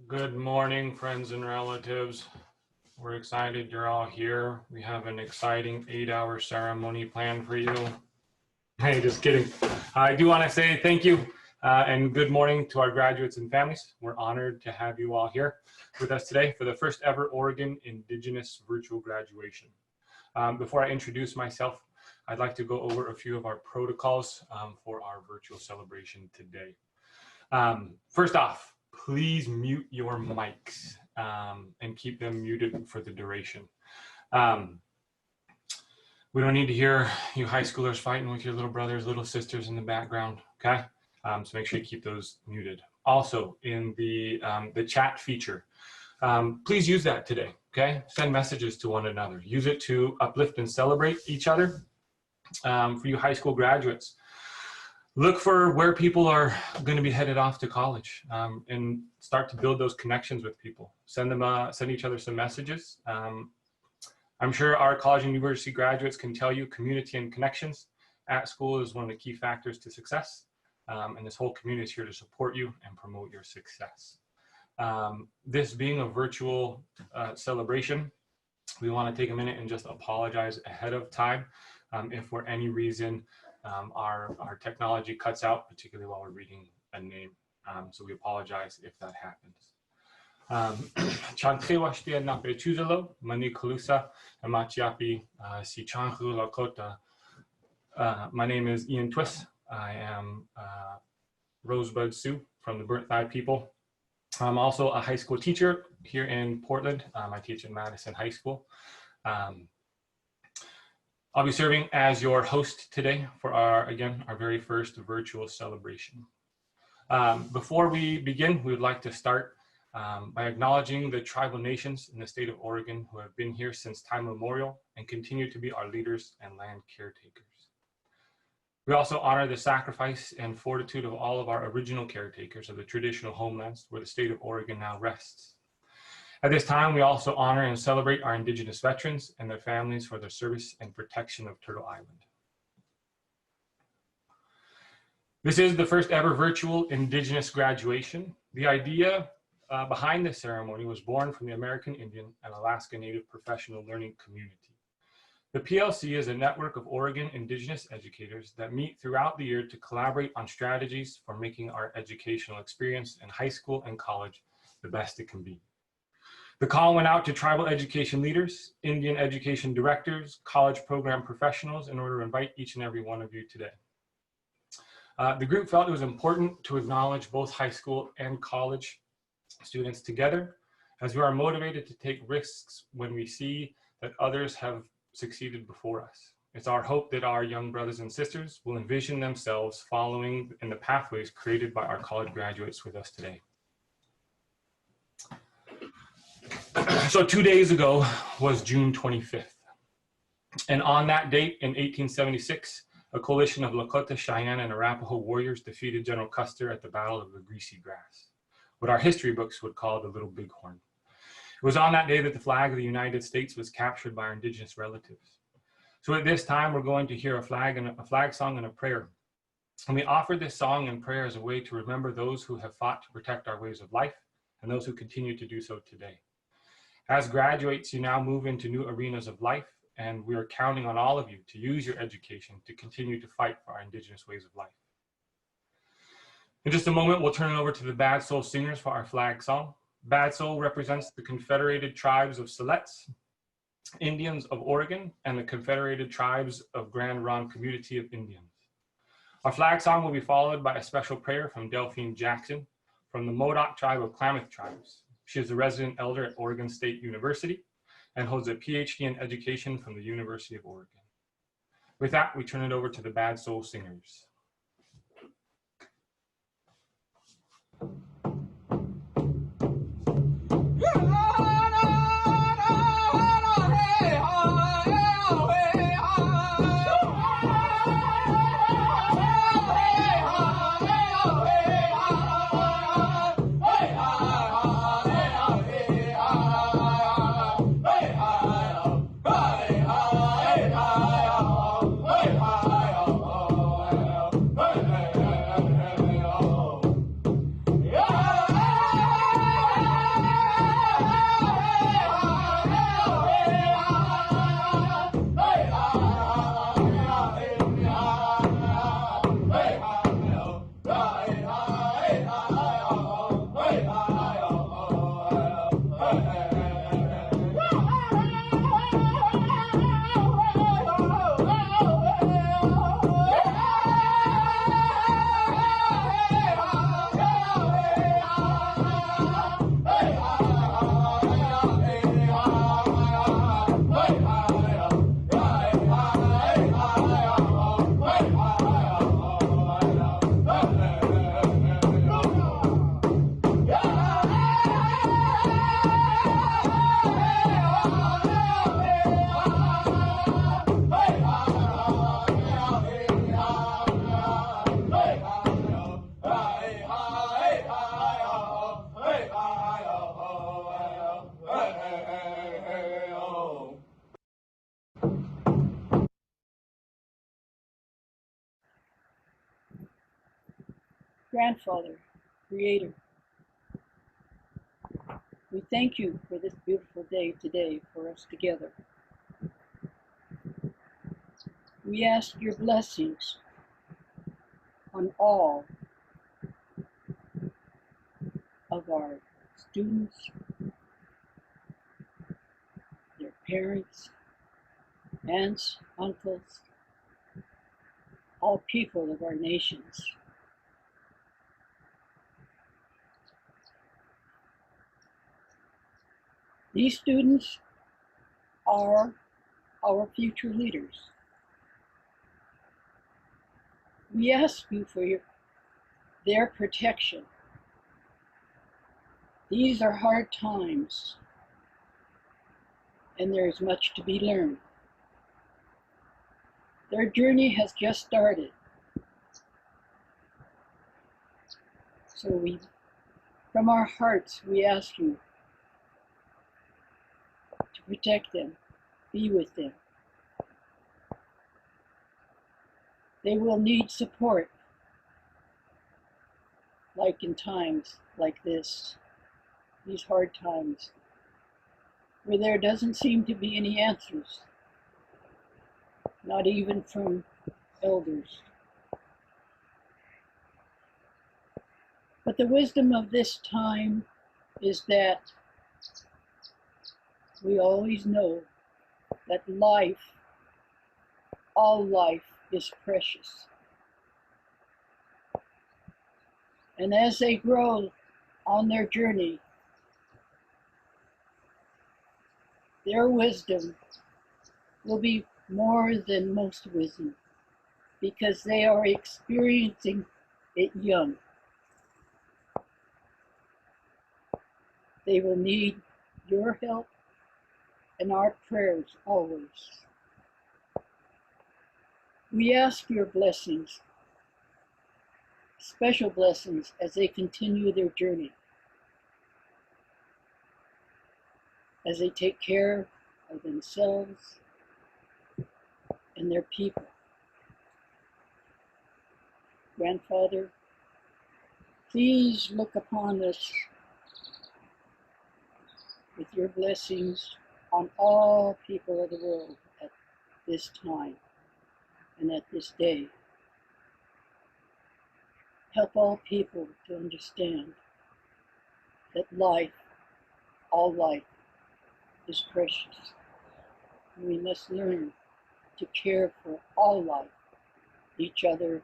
Good morning, friends and relatives. We're excited you're all here. We have an exciting 8-hour ceremony planned for you. Hey, just kidding. I do want to say thank you and good morning to our graduates and families. We're honored to have you all here with us today for the first ever Oregon Indigenous Virtual Graduation. Before I introduce myself, I'd like to go over a few of our protocols for our virtual celebration today. First off, please mute your mics and keep them muted for the duration. We don't need to hear you high schoolers fighting with your little brothers, little sisters in the background, okay? So make sure you keep those muted. Also, in the chat feature, please use that today, okay? Send messages to one another. Use it to uplift and celebrate each other. For you high school graduates, look for where people are going to be headed off to college and start to build those connections with people. Send each other some messages. I'm sure our college and university graduates can tell you community and connections at school is one of the key factors to success. And this whole community is here to support you and promote your success. This being a virtual celebration, we want to take a minute and just apologize ahead of time if for any reason our technology cuts out, particularly while we're reading a name. So we apologize if that happens. My name is Ian Twist. I am Rosebud Sioux from the Burnt Thigh people. I'm also a high school teacher here in Portland. I teach at Madison High School. I'll be serving as your host today for our very first virtual celebration. Before we begin, we would like to start by acknowledging the tribal nations in the state of Oregon who have been here since time immemorial and continue to be our leaders and land caretakers. We also honor the sacrifice and fortitude of all of our original caretakers of the traditional homelands where the state of Oregon now rests. At this time, we also honor and celebrate our Indigenous veterans and their families for their service and protection of Turtle Island. This is the first ever virtual Indigenous graduation. The idea behind this ceremony was born from the American Indian and Alaska Native professional learning community. The PLC is a network of Oregon Indigenous educators that meet throughout the year to collaborate on strategies for making our educational experience in high school and college the best it can be. The call went out to tribal education leaders, Indian education directors, college program professionals in order to invite each and every one of you today. The group felt it was important to acknowledge both high school and college students together, as we are motivated to take risks when we see that others have succeeded before us. It's our hope that our young brothers and sisters will envision themselves following in the pathways created by our college graduates with us today. So 2 days ago was June 25th. And on that date in 1876, a coalition of Lakota, Cheyenne, and Arapaho warriors defeated General Custer at the Battle of the Greasy Grass, what our history books would call the Little Bighorn. It was on that day that the flag of the United States was captured by our Indigenous relatives. So at this time, we're going to hear a flag song and a prayer. And we offer this song and prayer as a way to remember those who have fought to protect our ways of life and those who continue to do so today. As graduates, you now move into new arenas of life, and we are counting on all of you to use your education to continue to fight for our Indigenous ways of life. In just a moment, we'll turn it over to the Bad Soul Singers for our flag song. Bad Soul represents the Confederated Tribes of Siletz, Indians of Oregon, and the Confederated Tribes of Grand Ronde Community of Indians. Our flag song will be followed by a special prayer from Delphine Jackson from the Modoc Tribe of Klamath Tribes. She is a resident elder at Oregon State University and holds a PhD in education from the University of Oregon. With that, we turn it over to the Bad Soul Singers. Yeah. Grandfather, Creator, we thank you for this beautiful day today for us together. We ask your blessings on all of our students, their parents, aunts, uncles, all people of our nations. These students are our future leaders. We ask you for their protection. These are hard times, and there is much to be learned. Their journey has just started. So from our hearts, we ask you to protect them, be with them. They will need support, like in times like this, these hard times, where there doesn't seem to be any answers, not even from elders. But the wisdom of this time is that we always know that life, all life, is precious. And as they grow on their journey, their wisdom will be more than most wisdom, because they are experiencing it young. They will need your help and our prayers always. We ask your blessings, special blessings, as they continue their journey, as they take care of themselves and their people. Grandfather, please look upon us with your blessings on all people of the world at this time and at this day. Help all people to understand that life, all life, is precious. We must learn to care for all life, each other,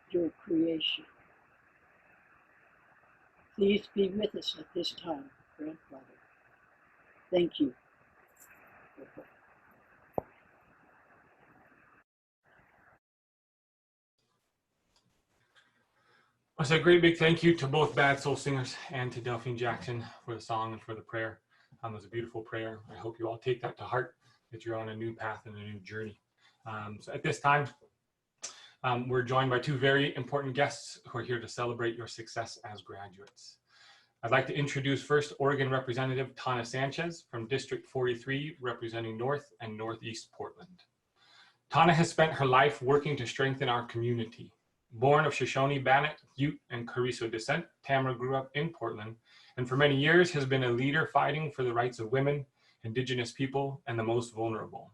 your creation. Please be with us at this time, Grandfather. Thank you. So a great big thank you to both Bad Soul Singers and to Delphine Jackson for the song and for the prayer. It was a beautiful prayer. I hope you all take that to heart, that you're on a new path and a new journey. So at this time, we're joined by two very important guests who are here to celebrate your success as graduates. I'd like to introduce first Oregon Representative Tana Sanchez from District 43, representing North and Northeast Portland. Tana has spent her life working to strengthen our community. Born of Shoshone, Bannock, Ute, and Carrizo descent, Tamara grew up in Portland and for many years has been a leader fighting for the rights of women, Indigenous people, and the most vulnerable.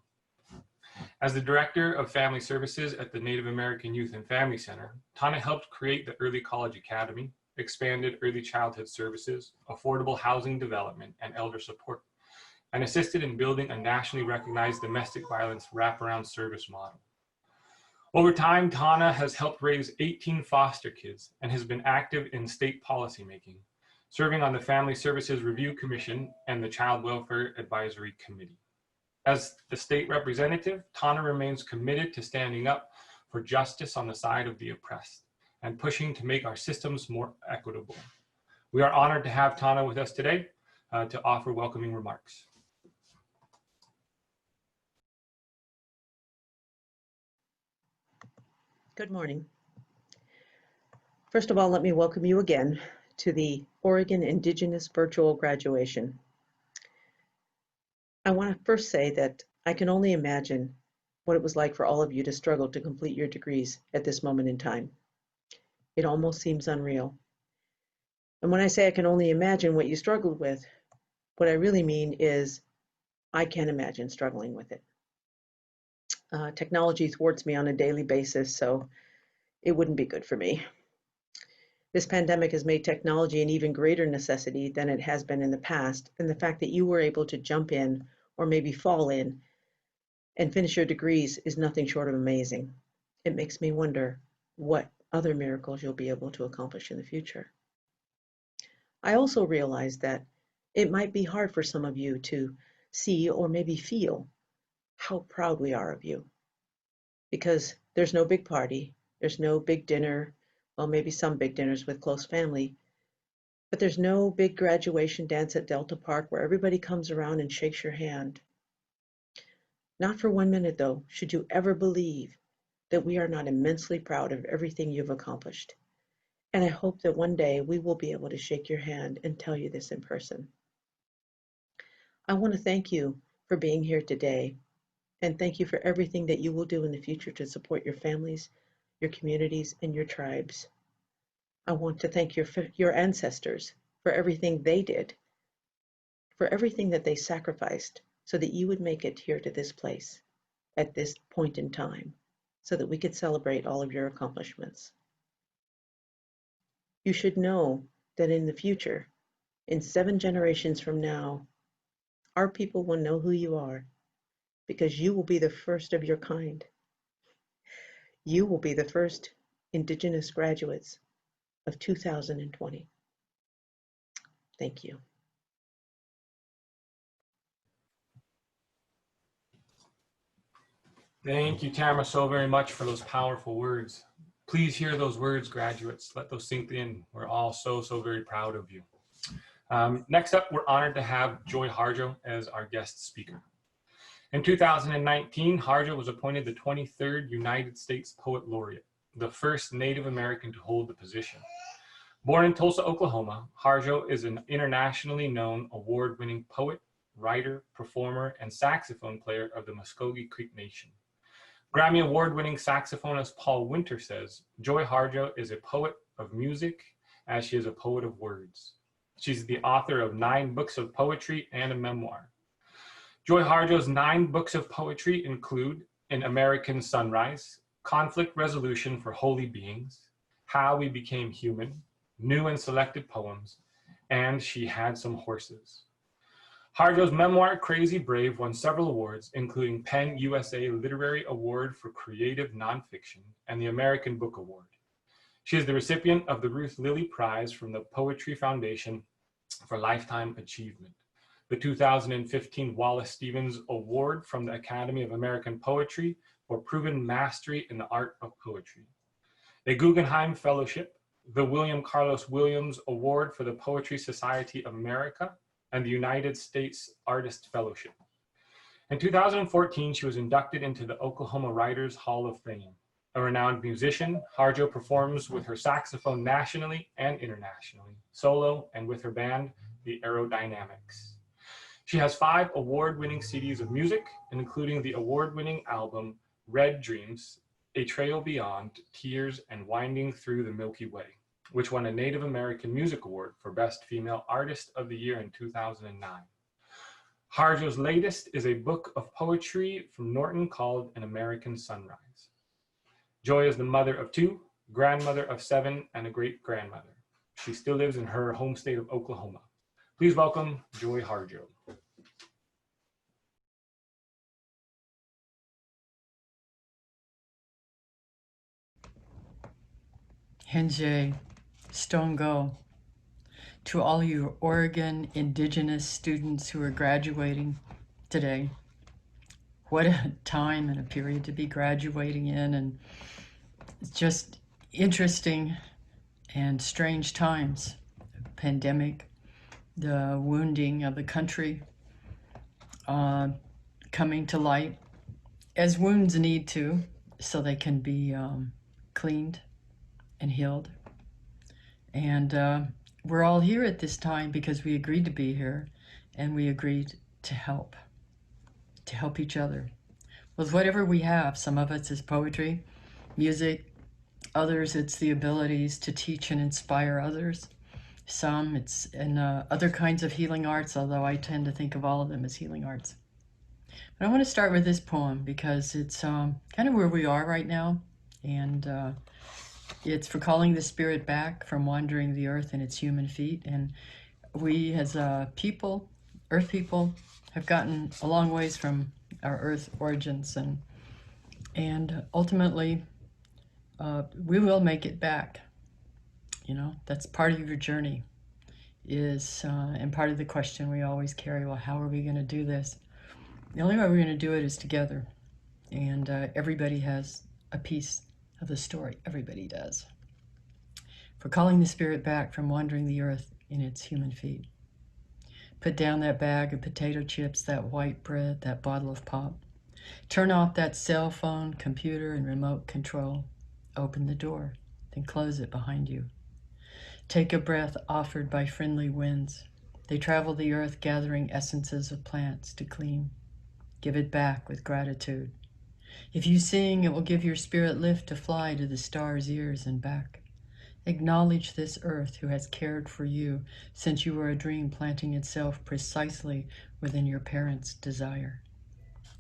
As the Director of Family Services at the Native American Youth and Family Center, Tana helped create the Early College Academy, expanded early childhood services, affordable housing development, and elder support, and assisted in building a nationally recognized domestic violence wraparound service model. Over time, Tana has helped raise 18 foster kids and has been active in state policymaking, serving on the Family Services Review Commission and the Child Welfare Advisory Committee. As the state representative, Tana remains committed to standing up for justice on the side of the oppressed and pushing to make our systems more equitable. We are honored to have Tana with us today to offer welcoming remarks. Good morning. First of all, let me welcome you again to the Oregon Indigenous Virtual Graduation. I want to first say that I can only imagine what it was like for all of you to struggle to complete your degrees at this moment in time. It almost seems unreal. And when I say I can only imagine what you struggled with, what I really mean is I can't imagine struggling with it. Technology thwarts me on a daily basis, so it wouldn't be good for me. This pandemic has made technology an even greater necessity than it has been in the past, and the fact that you were able to jump in or maybe fall in and finish your degrees is nothing short of amazing. It makes me wonder what other miracles you'll be able to accomplish in the future. I also realize that it might be hard for some of you to see or maybe feel how proud we are of you, because there's no big party, there's no big dinner, well, maybe some big dinners with close family, but there's no big graduation dance at Delta Park where everybody comes around and shakes your hand. Not for 1 minute, though, should you ever believe that we are not immensely proud of everything you've accomplished. And I hope that one day we will be able to shake your hand and tell you this in person. I want to thank you for being here today, and thank you for everything that you will do in the future to support your families, your communities, and your tribes. I want to thank your ancestors for everything they did, for everything that they sacrificed so that you would make it here to this place at this point in time, so that we could celebrate all of your accomplishments. You should know that in the future, in 7 generations from now, our people will know who you are because you will be the first of your kind. You will be the first Indigenous graduates of 2020. Thank you. Thank you, Tamara, so very much for those powerful words. Please hear those words, graduates. Let those sink in. We're all so very proud of you. Next up, we're honored to have Joy Harjo as our guest speaker. In 2019, Harjo was appointed the 23rd United States Poet Laureate, the first Native American to hold the position. Born in Tulsa, Oklahoma, Harjo is an internationally known award-winning poet, writer, performer, and saxophone player of the Muskogee Creek Nation. Grammy Award-winning saxophonist Paul Winter says, Joy Harjo is a poet of music as she is a poet of words. She's the author of 9 books of poetry and a memoir. Joy Harjo's 9 books of poetry include An American Sunrise, Conflict Resolution for Holy Beings, How We Became Human, New and Selected Poems, and She Had Some Horses. Harjo's memoir, Crazy Brave, won several awards, including PEN USA Literary Award for Creative Nonfiction and the American Book Award. She is the recipient of the Ruth Lilly Prize from the Poetry Foundation for Lifetime Achievement, the 2015 Wallace Stevens Award from the Academy of American Poetry for Proven Mastery in the Art of Poetry, a Guggenheim Fellowship, the William Carlos Williams Award for the Poetry Society of America, and the United States Artist Fellowship. In 2014, she was inducted into the Oklahoma Writers Hall of Fame. A renowned musician, Harjo performs with her saxophone nationally and internationally, solo and with her band, the Aerodynamics. She has 5 award-winning CDs of music, including the award-winning album Red Dreams, A Trail Beyond, Tears, and Winding Through the Milky Way, which won a Native American Music Award for Best Female Artist of the Year in 2009. Harjo's latest is a book of poetry from Norton called An American Sunrise. Joy is the mother of 2, grandmother of 7, and a great-grandmother. She still lives in her home state of Oklahoma. Please welcome Joy Harjo. Henje, Stone Go, to all you Oregon Indigenous students who are graduating today. What a time and a period to be graduating in, and it's just interesting and strange times. Pandemic, the wounding of the country coming to light, as wounds need to, so they can be cleaned and healed. And we're all here at this time because we agreed to be here, and we agreed to help each other with whatever we have. Some of us is poetry, music, Others, it's the abilities to teach and inspire others. Some, it's in other kinds of healing arts, although I tend to think of all of them as healing arts. But I want to start with this poem because it's kind of where we are right now. And it's for calling the spirit back from wandering the earth in its human feet. And we as people, earth people, have gotten a long ways from our earth origins. And ultimately, we will make it back. You know, that's part of your journey is, and part of the question we always carry, well, how are we going to do this? The only way we're going to do it is together. And everybody has a piece of the story. Everybody does. For calling the spirit back from wandering the earth in its human feet. Put down that bag of potato chips, that white bread, that bottle of pop. Turn off that cell phone, computer, and remote control. Open the door, then close it behind you. Take a breath offered by friendly winds. They travel the earth gathering essences of plants to clean. Give it back with gratitude. If you sing, it will give your spirit lift to fly to the stars' ears and back. Acknowledge this earth who has cared for you since you were a dream planting itself precisely within your parents' desire.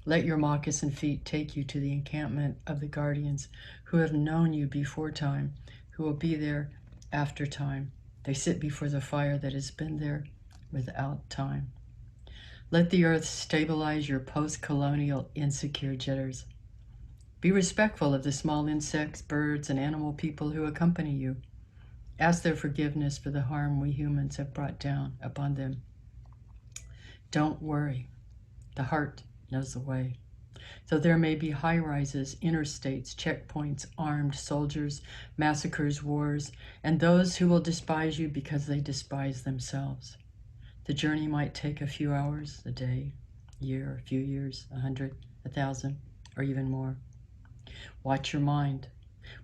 Let your moccasin feet take you to the encampment of the guardians who have known you before time, who will be there after time. They sit before the fire that has been there without time. Let the earth stabilize your post-colonial insecure jitters. Be respectful of the small insects, birds, and animal people who accompany you. Ask their forgiveness for the harm we humans have brought down upon them. Don't worry. The heart knows the way. Though there may be high-rises, interstates, checkpoints, armed soldiers, massacres, wars, and those who will despise you because they despise themselves. The journey might take a few hours, a day, a year, a few years, 100, 1,000, or even more. Watch your mind.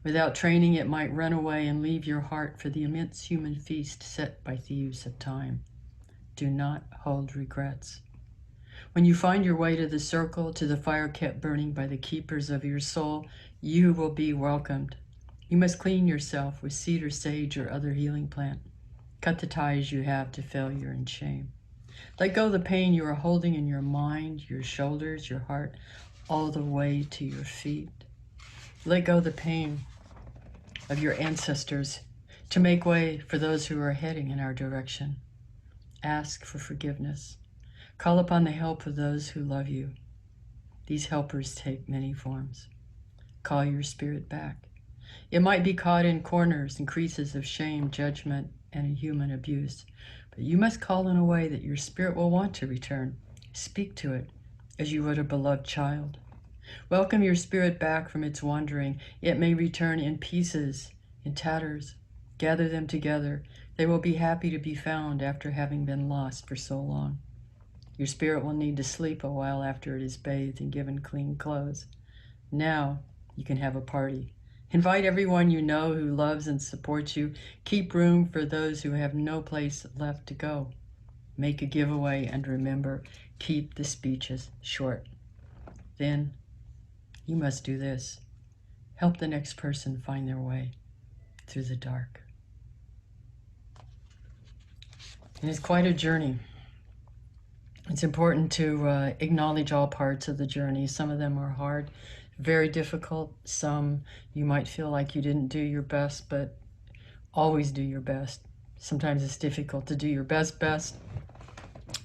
Without training, it might run away and leave your heart for the immense human feast set by thieves of time. Do not hold regrets. When you find your way to the circle, to the fire kept burning by the keepers of your soul, you will be welcomed. You must clean yourself with cedar, sage, or other healing plant. Cut the ties you have to failure and shame. Let go of the pain you are holding in your mind, your shoulders, your heart, all the way to your feet. Let go of the pain of your ancestors to make way for those who are heading in our direction. Ask for forgiveness. Call upon the help of those who love you. These helpers take many forms. Call your spirit back. It might be caught in corners and creases of shame, judgment, and human abuse, but you must call in a way that your spirit will want to return. Speak to it as you would a beloved child. Welcome your spirit back from its wandering. It may return in pieces, in tatters. Gather them together. They will be happy to be found after having been lost for so long. Your spirit will need to sleep a while after it is bathed and given clean clothes. Now you can have a party. Invite everyone you know who loves and supports you. Keep room for those who have no place left to go. Make a giveaway and remember, keep the speeches short. Then you must do this. Help the next person find their way through the dark. And it's quite a journey. It's important to acknowledge all parts of the journey. Some of them are hard, very difficult. Some you might feel like you didn't do your best, but always do your best. Sometimes it's difficult to do your best,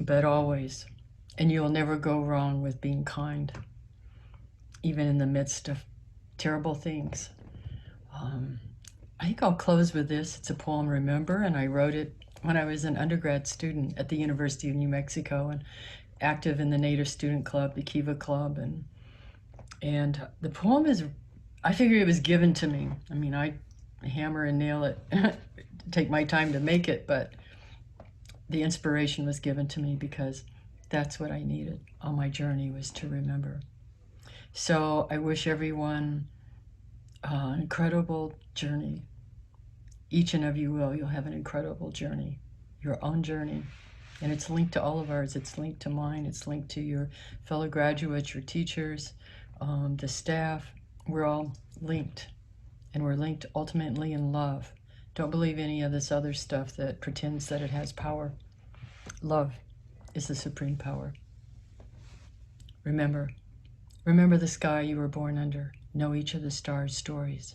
but always. And you'll never go wrong with being kind, even in the midst of terrible things. I think I'll close with this. It's a poem, Remember, and I wrote it when I was an undergrad student at the University of New Mexico and active in the Native Student Club, the Kiva Club. And the poem is, I figure it was given to me. I mean, I hammer and nail it, take my time to make it, but the inspiration was given to me because that's what I needed on my journey, was to remember. So I wish everyone an incredible journey. Each and every will, you'll have an incredible journey, your own journey. And it's linked to all of ours. It's linked to mine. It's linked to your fellow graduates, your teachers, the staff. We're all linked. and we're linked ultimately in love. Don't believe any of this other stuff that pretends that it has power. Love is the supreme power. Remember the sky you were born under. Know each of the stars' stories.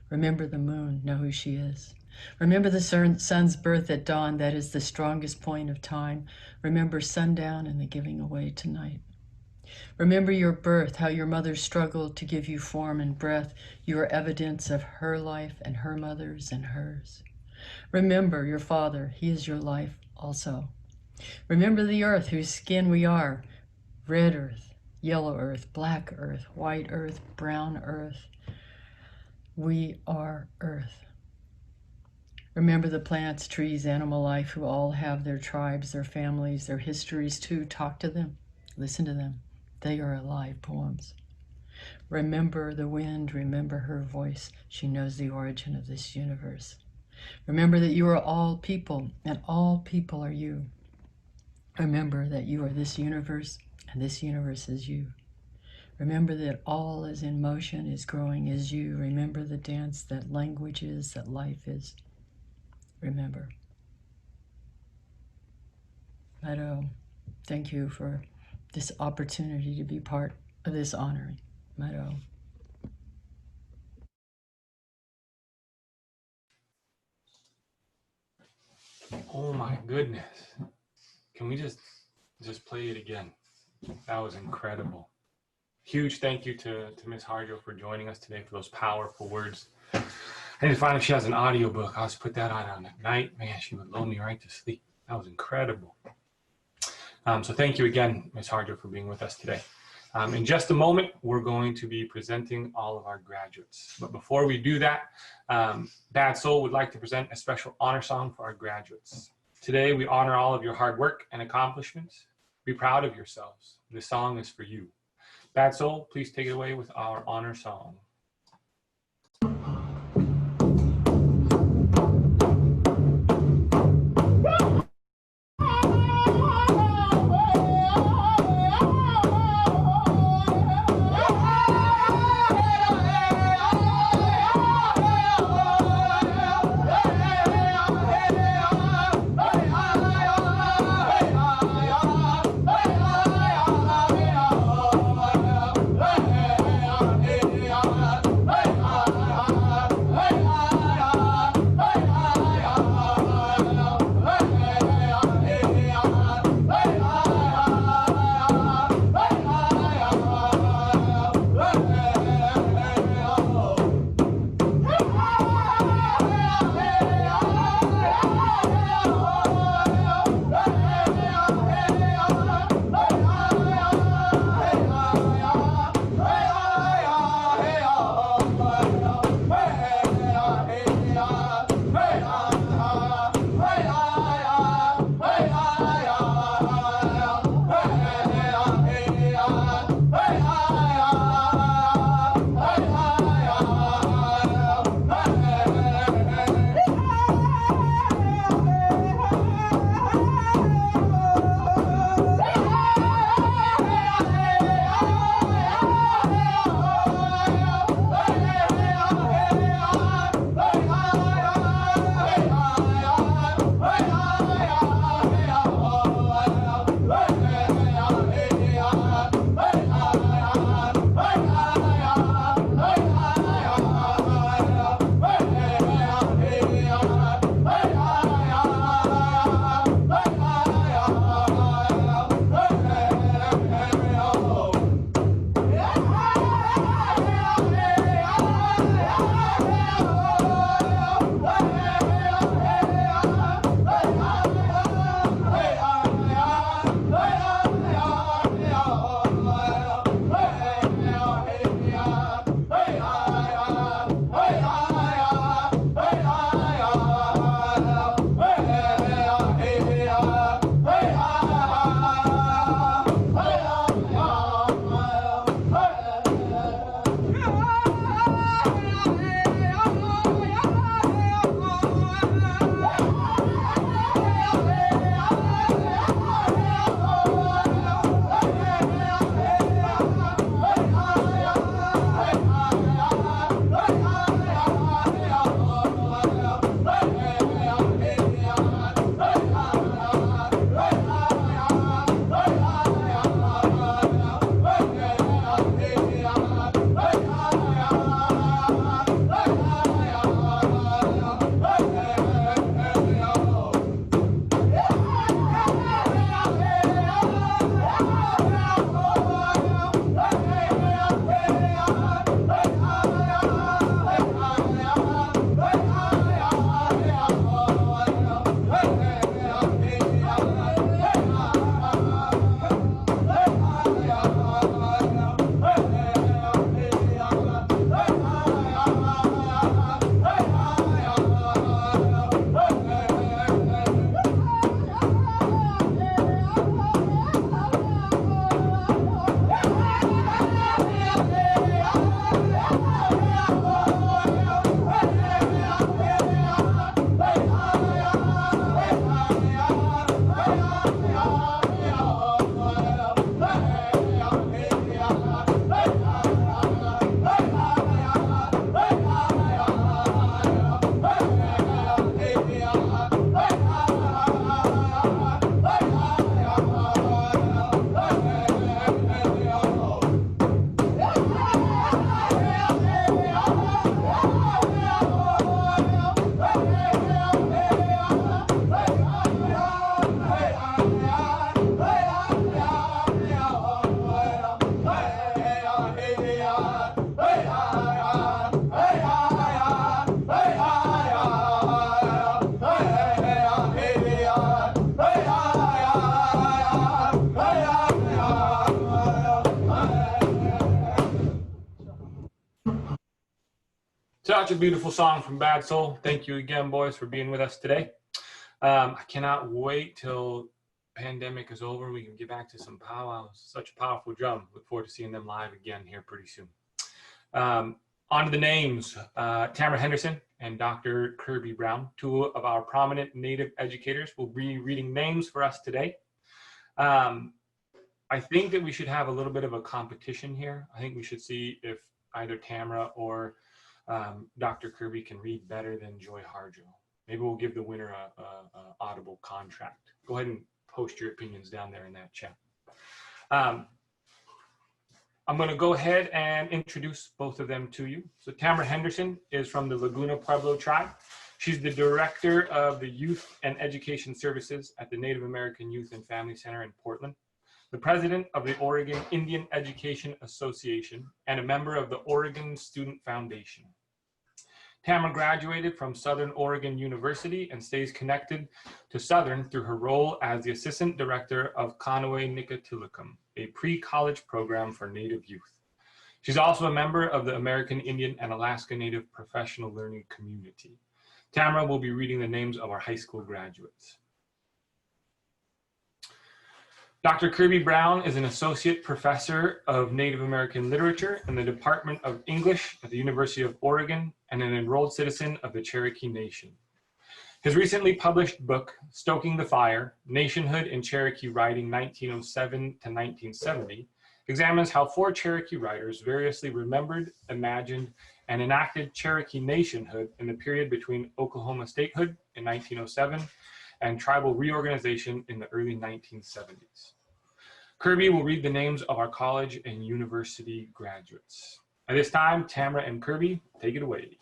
Remember the moon. Know who she is. Remember the sun's birth at dawn. That is the strongest point of time. Remember sundown and the giving away tonight. Remember your birth, how your mother struggled to give you form and breath. You are evidence of her life and her mother's and hers. Remember your father. He is your life also. Remember the earth whose skin we are. Red earth, yellow earth, black earth, white earth, brown earth. We are earth. Remember the plants, trees, animal life who all have their tribes, their families, their histories too. Talk to them. Listen to them. They are alive poems. Remember the wind. Remember her voice. She knows the origin of this universe. Remember that you are all people, and all people are you. Remember that you are this universe, and this universe is you. Remember that all is in motion, is growing, is you. Remember the dance that language is, that life is. Remember. Meadow, thank you for this opportunity to be part of this honoring. Meadow. Oh my goodness. Can we just play it again? That was incredible. Huge thank you to Ms. Harjo for joining us today, for those powerful words. I need to find if she has an audiobook. I'll just put that on at night. Man, she would lull me right to sleep. That was incredible. So thank you again, Ms. Harjo, for being with us today. In just a moment, we're going to be presenting all of our graduates. But before we do that, Bad Soul would like to present a special honor song for our graduates. Today, we honor all of your hard work and accomplishments. Be proud of yourselves. This song is for you. Bad Soul, please take it away with our honor song. Yeah. Such a beautiful song from Bad Soul. Thank you again, boys, for being with us today. I cannot wait till pandemic is over. We can get back to some powwows. Such a powerful drum. Look forward to seeing them live again here pretty soon. On to the names. Tamara Henderson and Dr. Kirby Brown, two of our prominent Native educators, will be reading names for us today. I think that we should have a little bit of a competition here. I think we should see if either Tamara or Dr. Kirby can read better than Joy Harjo. Maybe we'll give the winner a audible contract. Go ahead and post your opinions down there in that chat. I'm going to go ahead and introduce both of them to you. So Tamara Henderson is from the Laguna Pueblo tribe. She's the director of the Youth and Education Services at the Native American Youth and Family Center in Portland, the president of the Oregon Indian Education Association, and a member of the Oregon Student Foundation. Tamara graduated from Southern Oregon University and stays connected to Southern through her role as the assistant director of Kanoe Nikatilicum, a pre-college program for Native youth. She's also a member of the American Indian and Alaska Native Professional Learning Community. Tamara will be reading the names of our high school graduates. Dr. Kirby Brown is an associate professor of Native American literature in the Department of English at the University of Oregon and an enrolled citizen of the Cherokee Nation. His recently published book, Stoking the Fire, Nationhood in Cherokee Writing 1907 to 1970, examines how 4 Cherokee writers variously remembered, imagined, and enacted Cherokee nationhood in the period between Oklahoma statehood in 1907 and tribal reorganization in the early 1970s. Kirby will read the names of our college and university graduates. At this time, Tamara and Kirby, take it away.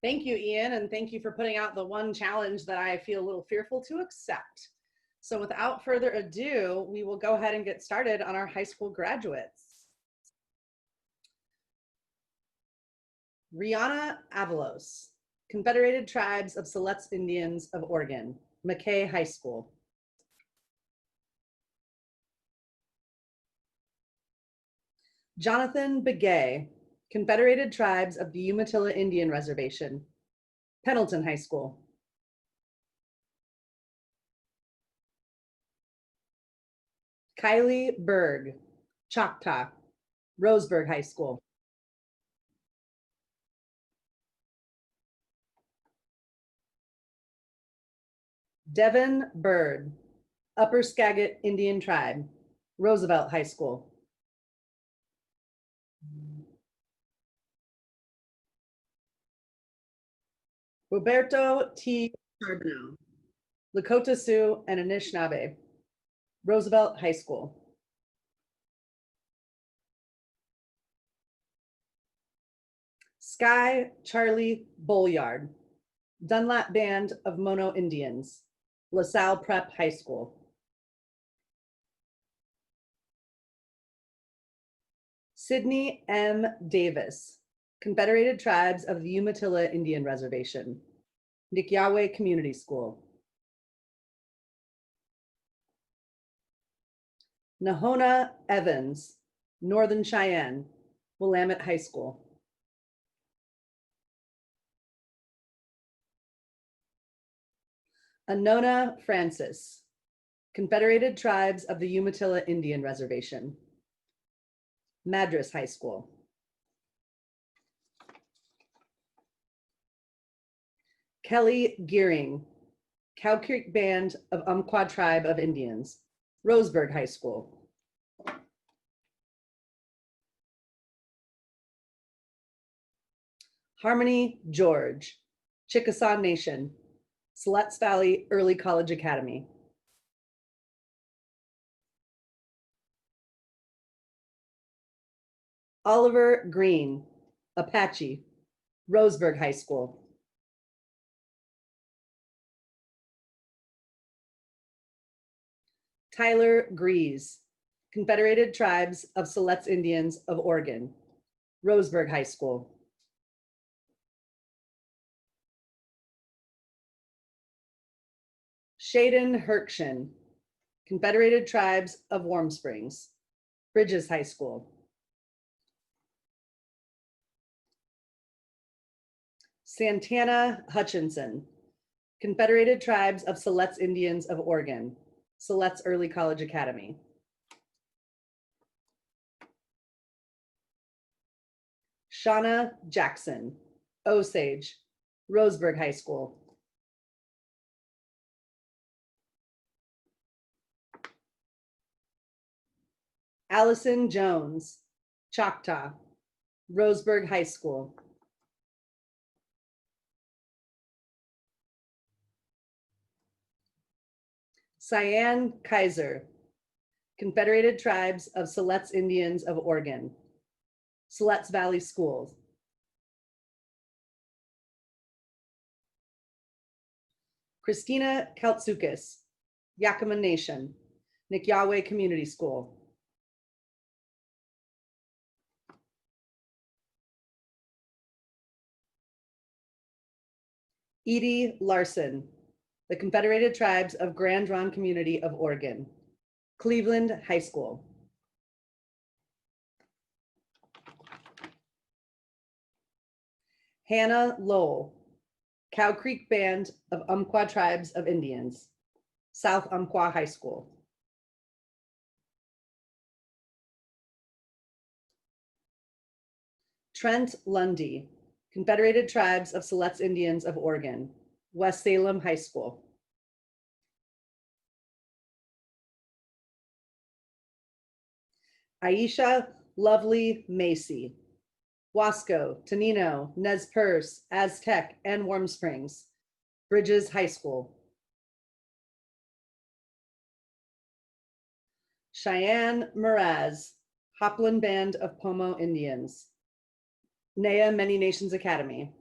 Thank you, Ian, and thank you for putting out the one challenge that I feel a little fearful to accept. So without further ado, we will go ahead and get started on our high school graduates. Rihanna Avalos, Confederated Tribes of Siletz Indians of Oregon, McKay High School. Jonathan Begay, Confederated Tribes of the Umatilla Indian Reservation, Pendleton High School. Kylie Berg, Choctaw, Roseburg High School. Devin Bird, Upper Skagit Indian Tribe, Roosevelt High School. Roberto T. Charbonneau, Lakota Sioux and Anishinaabe, Roosevelt High School. Sky Charlie Bolyard, Dunlap Band of Mono Indians, LaSalle Prep High School. Sydney M. Davis, Confederated Tribes of the Umatilla Indian Reservation, Nikyahweh Community School. Nahona Evans, Northern Cheyenne, Willamette High School. Anona Francis, Confederated Tribes of the Umatilla Indian Reservation, Madras High School. Kelly Gearing, Cow Creek Band of Umpqua Tribe of Indians, Roseburg High School. Harmony George, Chickasaw Nation, Siletz Valley Early College Academy. Oliver Green, Apache, Roseburg High School. Tyler Grease, Confederated Tribes of Siletz Indians of Oregon, Roseburg High School. Shaden Herkshin, Confederated Tribes of Warm Springs, Bridges High School. Santana Hutchinson, Confederated Tribes of Siletz Indians of Oregon, Siletz Early College Academy. Shauna Jackson, Osage, Roseburg High School. Allison Jones, Choctaw, Roseburg High School. Cyan Kaiser, Confederated Tribes of Siletz Indians of Oregon, Siletz Valley Schools. Christina Kaltsukis, Yakima Nation, Nikyahweh Community School. Edie Larson, the Confederated Tribes of Grand Ronde Community of Oregon, Cleveland High School. Hannah Lowell, Cow Creek Band of Umpqua Tribes of Indians, South Umpqua High School. Trent Lundy, Confederated Tribes of Siletz Indians of Oregon, West Salem High School. Aisha Lovely Macy, Wasco, Tenino, Nez Perce, Aztec, and Warm Springs, Bridges High School. Cheyenne Mraz, Hopland Band of Pomo Indians, Nea Many Nations Academy.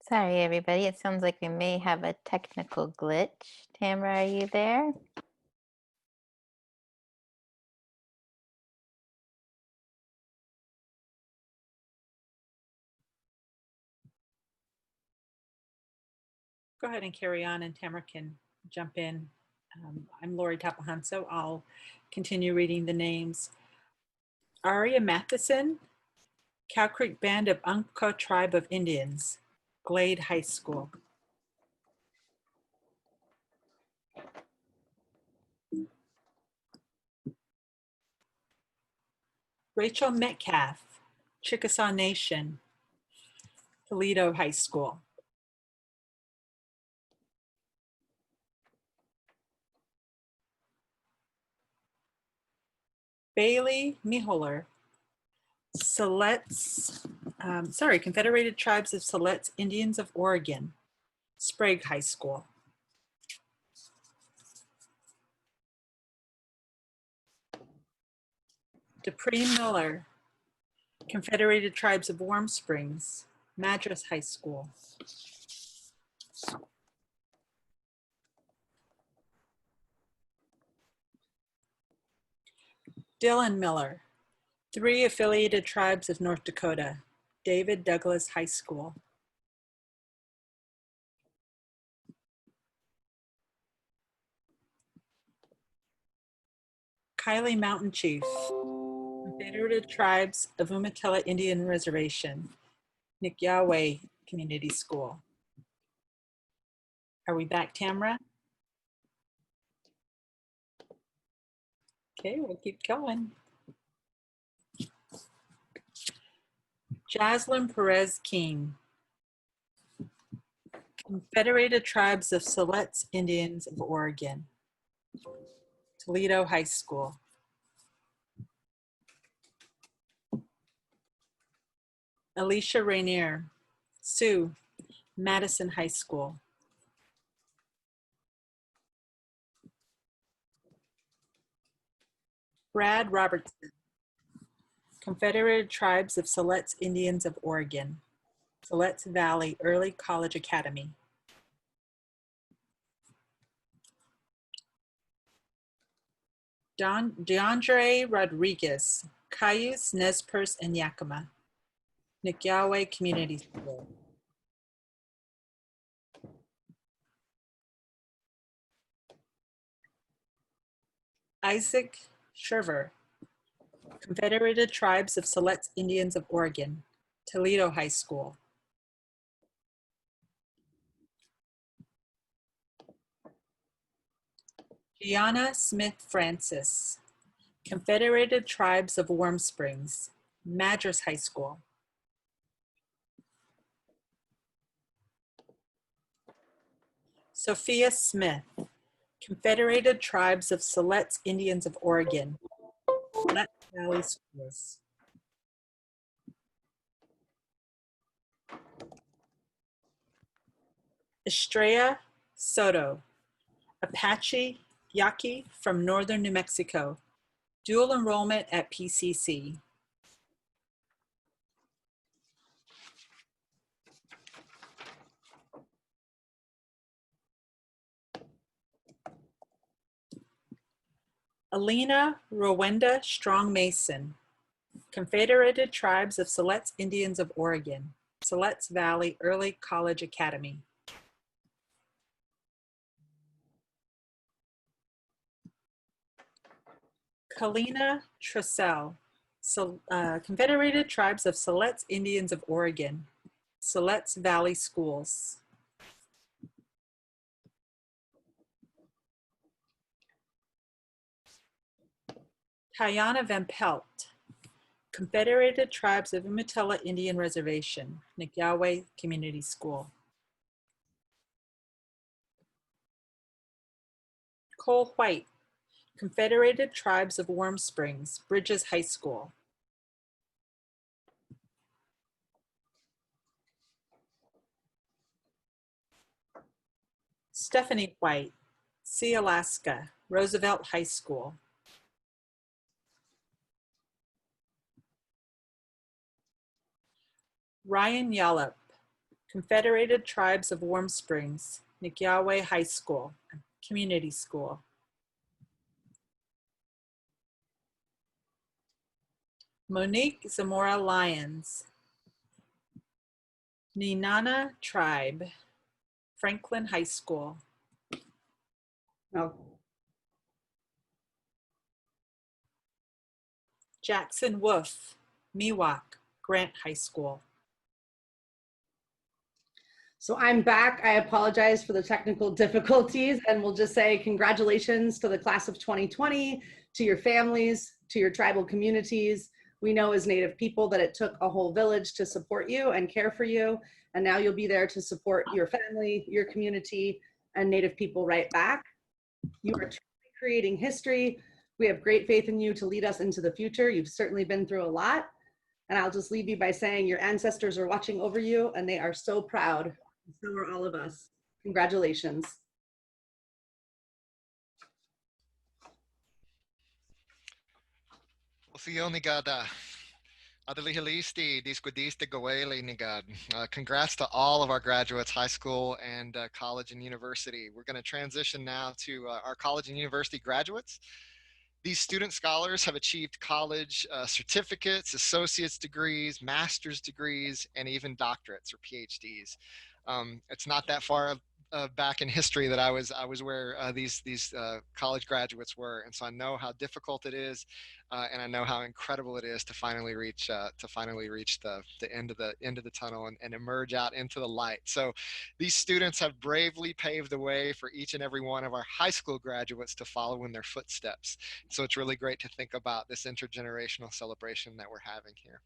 Sorry, everybody. It sounds like we may have a technical glitch. Tamara, are you there? Go ahead and carry on, and Tamara can jump in. I'm Lori Tapahanso. I'll continue reading the names. Aria Matheson, Cow Creek Band of Umpqua Tribe of Indians, Glade High School. Rachel Metcalf, Chickasaw Nation, Toledo High School. Bailey Miholer, Confederated Tribes of Siletz Indians of Oregon, Sprague High School. Dupree Miller, Confederated Tribes of Warm Springs, Madras High School. Dylan Miller, 3 Affiliated Tribes of North Dakota, David Douglas High School. Kylie Mountain Chief, Confederated Tribes of Umatilla Indian Reservation, Nikyahweh Community School. Are we back, Tamara? Okay, we'll keep going. Jaslyn Perez King, Confederated Tribes of Siletz Indians of Oregon, Toledo High School. Alicia Rainier, Sioux, Madison High School. Brad Robertson, Confederated Tribes of Siletz Indians of Oregon, Siletz Valley Early College Academy. DeAndre Rodriguez, Cayuse, Nez Perce, and Yakima, Nikyawe Community School. Isaac Sherver, Confederated Tribes of Siletz Indians of Oregon, Toledo High School. Gianna Smith Francis, Confederated Tribes of Warm Springs, Madras High School. Sophia Smith, Confederated Tribes of Siletz Indians of Oregon, Siletz Valley Schools. Estrella Soto, Apache Yaqui from northern New Mexico, dual enrollment at PCC. Alina Rowenda Strong Mason, Confederated Tribes of Siletz Indians of Oregon, Siletz Valley Early College Academy. Kalina Trussell, Confederated Tribes of Siletz Indians of Oregon, Siletz Valley Schools. Tayana Van Pelt, Confederated Tribes of Umatilla Indian Reservation, Nikyawe Community School. Cole White, Confederated Tribes of Warm Springs, Bridges High School. Stephanie White, Sea Alaska, Roosevelt High School. Ryan Yallop, Confederated Tribes of Warm Springs, Nikyawe High School, Community School. Monique Zamora Lyons, Ninana Tribe, Franklin High School. No. Jackson Wolf, Miwok, Grant High School. So I'm back. I apologize for the technical difficulties, and we'll just say congratulations to the class of 2020, to your families, to your tribal communities. We know as Native people that it took a whole village to support you and care for you, and now you'll be there to support your family, your community, and Native people right back. You are truly creating history. We have great faith in you to lead us into the future. You've certainly been through a lot, and I'll just leave you by saying your ancestors are watching over you, and they are so proud. So are all of us. Congratulations. Sio nigada. Adalihilisti, disquidiste goeli nigad. Congrats to all of our graduates, high school and college and university. We're going to transition now to our college and university graduates. These student scholars have achieved college certificates, associate's degrees, master's degrees, and even doctorates or PhDs. It's not that far back in history that I was where these college graduates were, and so I know how difficult it is, and I know how incredible it is to finally reach the end of the tunnel and emerge out into the light. So these students have bravely paved the way for each and every one of our high school graduates to follow in their footsteps. So it's really great to think about this intergenerational celebration that we're having here.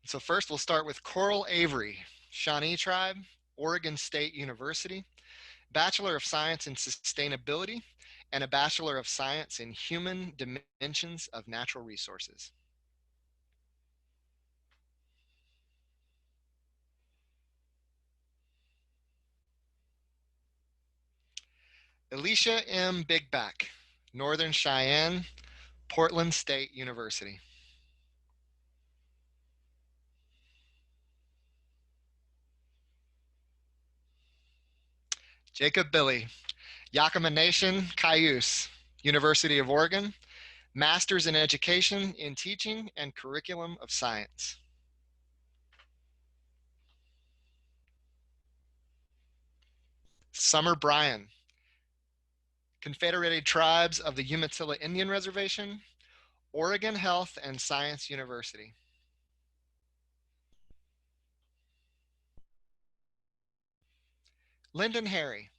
So first we'll start with Coral Avery, Shawnee Tribe, Oregon State University, Bachelor of Science in Sustainability, and a Bachelor of Science in Human Dimensions of Natural Resources. Alicia M. Bigback, Northern Cheyenne, Portland State University. Jacob Billy, Yakima Nation, Cayuse, University of Oregon, Master's in Education in Teaching and Curriculum of Science. Summer Bryan, Confederated Tribes of the Umatilla Indian Reservation, Oregon Health and Science University. Lyndon Harry,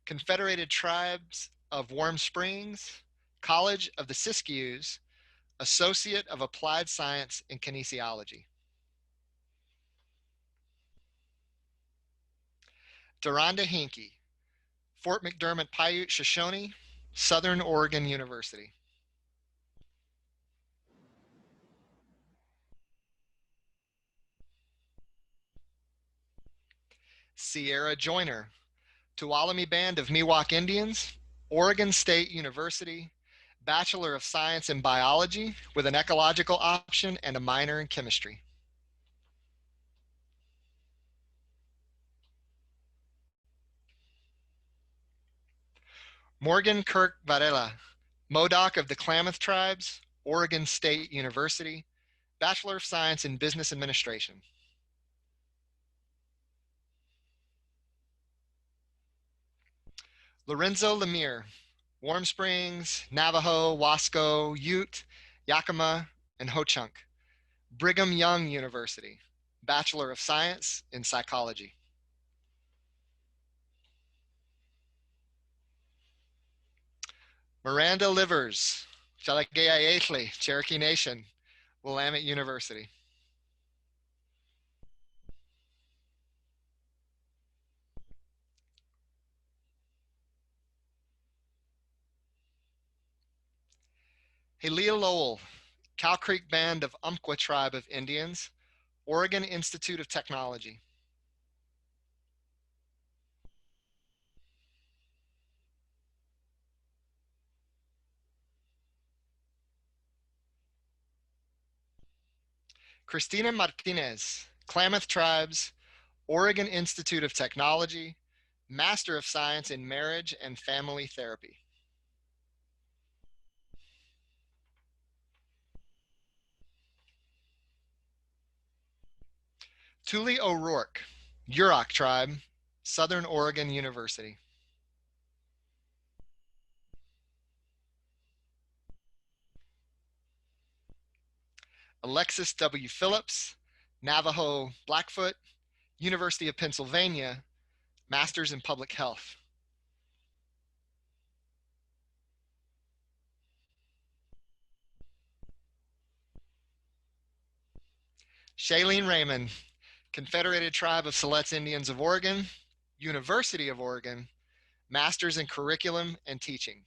Confederated Tribes of Warm Springs, College of the Siskiyous, Associate of Applied Science in Kinesiology. Deronda Hinkey, Fort McDermott Paiute Shoshone, Southern Oregon University. Sierra Joyner, Tuolumne Band of Miwok Indians, Oregon State University, Bachelor of Science in Biology with an ecological option and a minor in chemistry. Morgan Kirk Varela, Modoc of the Klamath Tribes, Oregon State University, Bachelor of Science in Business Administration. Lorenzo Lemire, Warm Springs, Navajo, Wasco, Ute, Yakima, and Ho-Chunk, Brigham Young University, Bachelor of Science in Psychology. Miranda Livers, Chalakea Cherokee Nation, Willamette University. Halea Lowell, Cow Creek Band of Umpqua Tribe of Indians, Oregon Institute of Technology. Christina Martinez, Klamath Tribes, Oregon Institute of Technology, Master of Science in Marriage and Family Therapy. Tuli O'Rourke, Yurok Tribe, Southern Oregon University. Alexis W. Phillips, Navajo Blackfoot, University of Pennsylvania, Masters in Public Health. Shailene Raymond, Confederated Tribe of Siletz Indians of Oregon, University of Oregon, Masters in Curriculum and Teaching.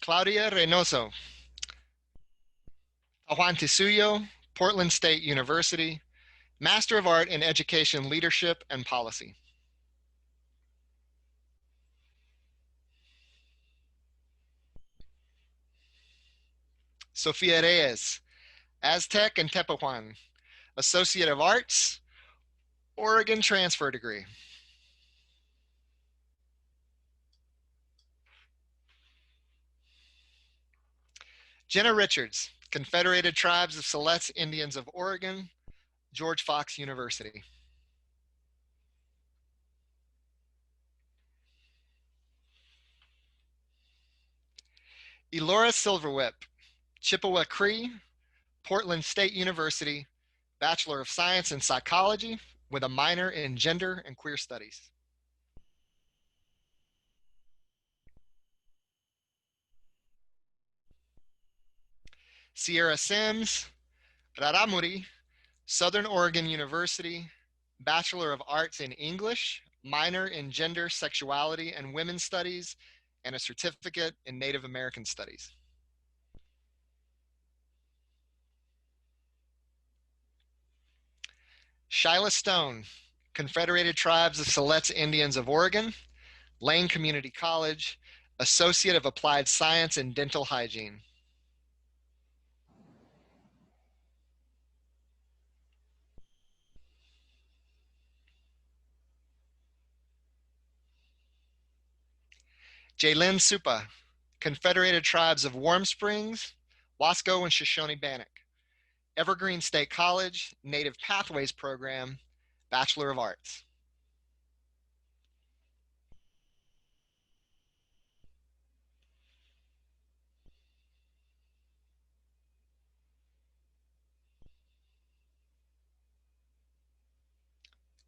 Claudia Reynoso, Tahuantisuyo, Portland State University, Master of Art in Education Leadership and Policy. Sofia Reyes, Aztec and Tepehuan, Associate of Arts, Oregon transfer degree. Jenna Richards, Confederated Tribes of Siletz Indians of Oregon, George Fox University. Elora Silverwhip, Chippewa Cree, Portland State University, Bachelor of Science in Psychology with a minor in Gender and Queer Studies. Sierra Sims, Raramuri, Southern Oregon University, Bachelor of Arts in English, minor in Gender, Sexuality, and Women's Studies, and a certificate in Native American Studies. Shyla Stone, Confederated Tribes of Siletz Indians of Oregon, Lane Community College, Associate of Applied Science in Dental Hygiene. Jaylin Supa, Confederated Tribes of Warm Springs, Wasco and Shoshone-Bannock. Evergreen State College, Native Pathways Program, Bachelor of Arts.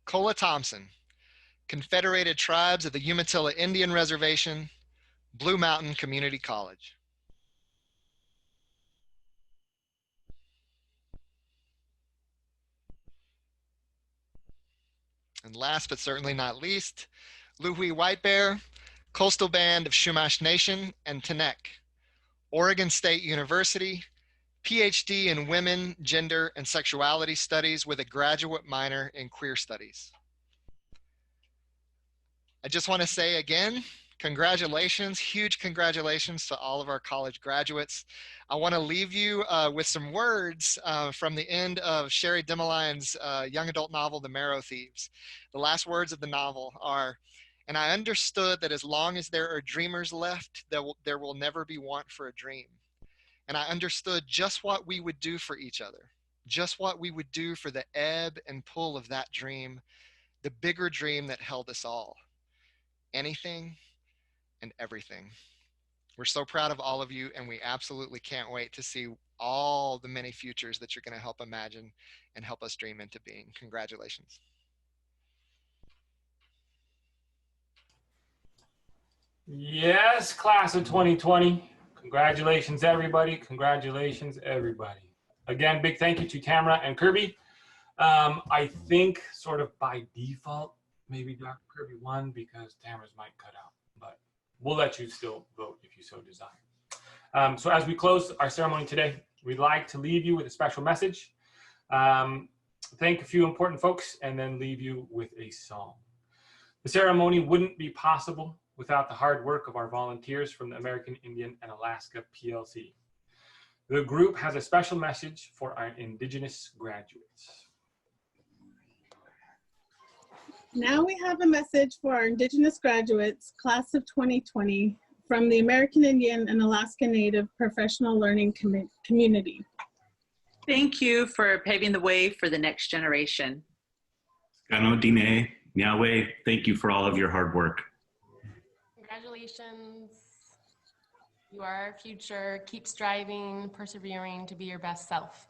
Cola Thompson, Confederated Tribes of the Umatilla Indian Reservation, Blue Mountain Community College. And last but certainly not least, Luhui White Bear, Coastal Band of Chumash Nation and Tenek, Oregon State University, PhD in Women, Gender, and Sexuality Studies with a graduate minor in Queer Studies. I just want to say again, congratulations, huge congratulations to all of our college graduates. I want to leave you with some words from the end of Sherry Demeline's young adult novel, The Marrow Thieves. The last words of the novel are, "And I understood that as long as there are dreamers left, there will never be want for a dream. And I understood just what we would do for each other, just what we would do for the ebb and pull of that dream, the bigger dream that held us all. Anything and everything." We're so proud of all of you, and we absolutely can't wait to see all the many futures that you're going to help imagine and help us dream into being. Congratulations. Yes, class of 2020. Congratulations, everybody. Congratulations, everybody. Again, big thank you to Tamara and Kirby. I think sort of by default, maybe Dr. Kirby won because Tamara's mic cut out, but we'll let you still vote if you so desire. So as we close our ceremony today, we'd like to leave you with a special message. Thank a few important folks and then leave you with a song. The ceremony wouldn't be possible without the hard work of our volunteers from the American Indian and Alaska PLC. The group has a special message for our Indigenous graduates. Now we have a message for our Indigenous graduates, class of 2020, from the American Indian and Alaska Native Professional Learning Community. Thank you for paving the way for the next generation. Gano Dine, Yahweh, thank you for all of your hard work. Congratulations. You are our future. Keep striving, persevering to be your best self.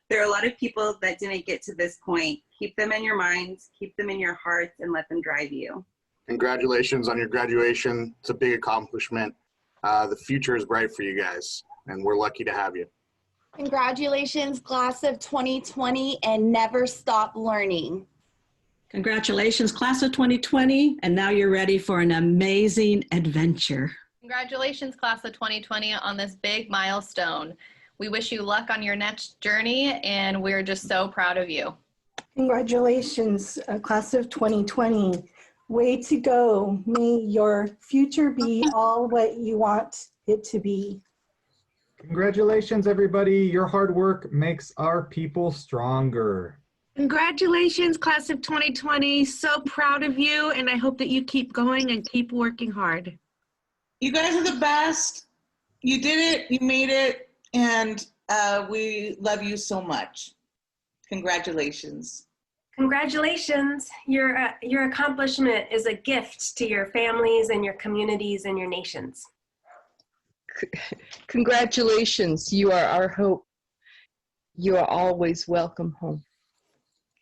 There are a lot of people that didn't get to this point. Keep them in your minds, keep them in your hearts, and let them drive you. Congratulations on your graduation. It's a big accomplishment. The future is bright for you guys, and we're lucky to have you. Congratulations, class of 2020, and never stop learning. Congratulations, class of 2020, and now you're ready for an amazing adventure. Congratulations, class of 2020, on this big milestone. We wish you luck on your next journey, and we're just so proud of you. Congratulations, class of 2020. Way to go. May your future be all what you want it to be. Congratulations, everybody. Your hard work makes our people stronger. Congratulations, class of 2020. So proud of you, and I hope that you keep going and keep working hard. You guys are the best. You did it, you made it, and we love you so much. Congratulations. Congratulations. Your accomplishment is a gift to your families and your communities and your nations. Congratulations. You are our hope. You are always welcome home.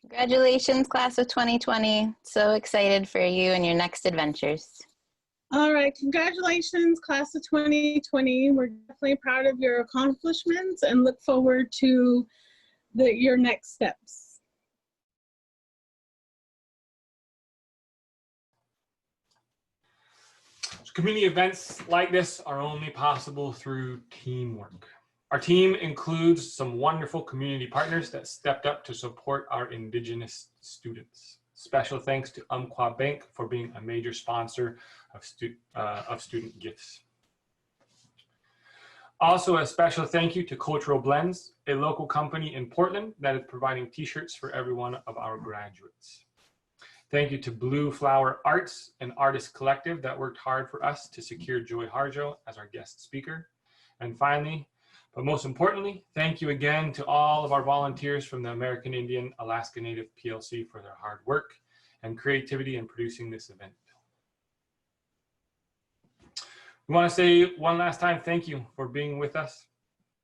Congratulations, class of 2020. So excited for you and your next adventures. All right, congratulations, class of 2020. We're definitely proud of your accomplishments and look forward to your next steps. Community events like this are only possible through teamwork. Our team includes some wonderful community partners that stepped up to support our Indigenous students. Special thanks to Umpqua Bank for being a major sponsor of student gifts. Also, a special thank you to Cultural Blends, a local company in Portland that is providing t-shirts for every one of our graduates. Thank you to Blue Flower Arts, an artist collective that worked hard for us to secure Joy Harjo as our guest speaker. And finally, but most importantly, thank you again to all of our volunteers from the American Indian Alaska Native PLC for their hard work and creativity in producing this event. We want to say one last time, thank you for being with us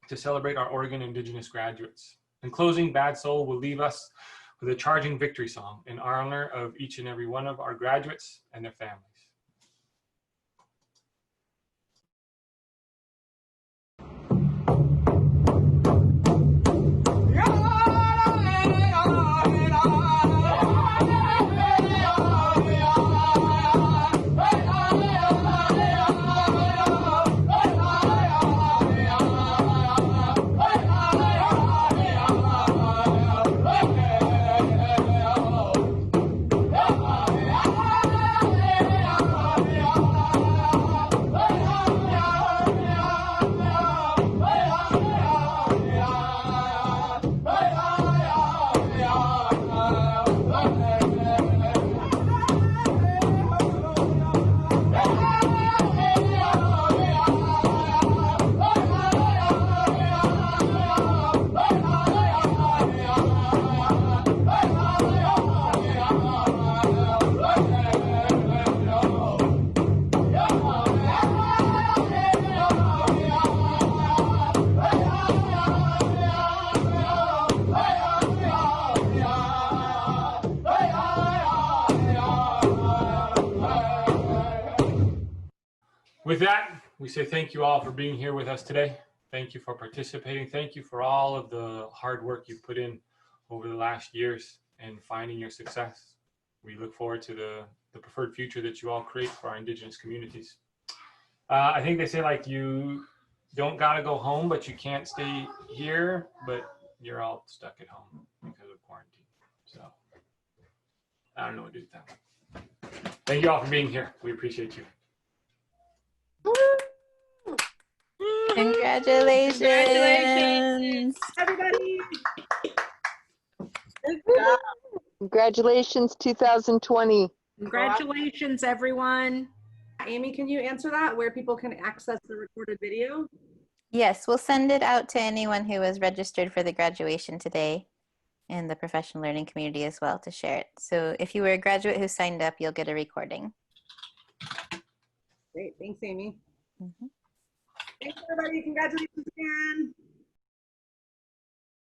to celebrate our Oregon Indigenous graduates. In closing, Bad Soul will leave us with a charging victory song in honor of each and every one of our graduates and their families. With that, we say thank you all for being here with us today. Thank you for participating. Thank you for all of the hard work you've put in over the last years and finding your success. We look forward to the preferred future that you all create for our Indigenous communities. I think they say like you don't gotta go home, but you can't stay here, but you're all stuck at home because of quarantine. So I don't know what to do with that. Thank you all for being here. We appreciate you. Congratulations. Congratulations, everybody. Good job. Congratulations, 2020. Congratulations, everyone. Amy, can you answer that, where people can access the recorded video? Yes, we'll send it out to anyone who was registered for the graduation today in the professional learning community as well to share it. So if you were a graduate who signed up, you'll get a recording. Great, thanks, Amy. Mm-hmm. Thanks, everybody. Congratulations again.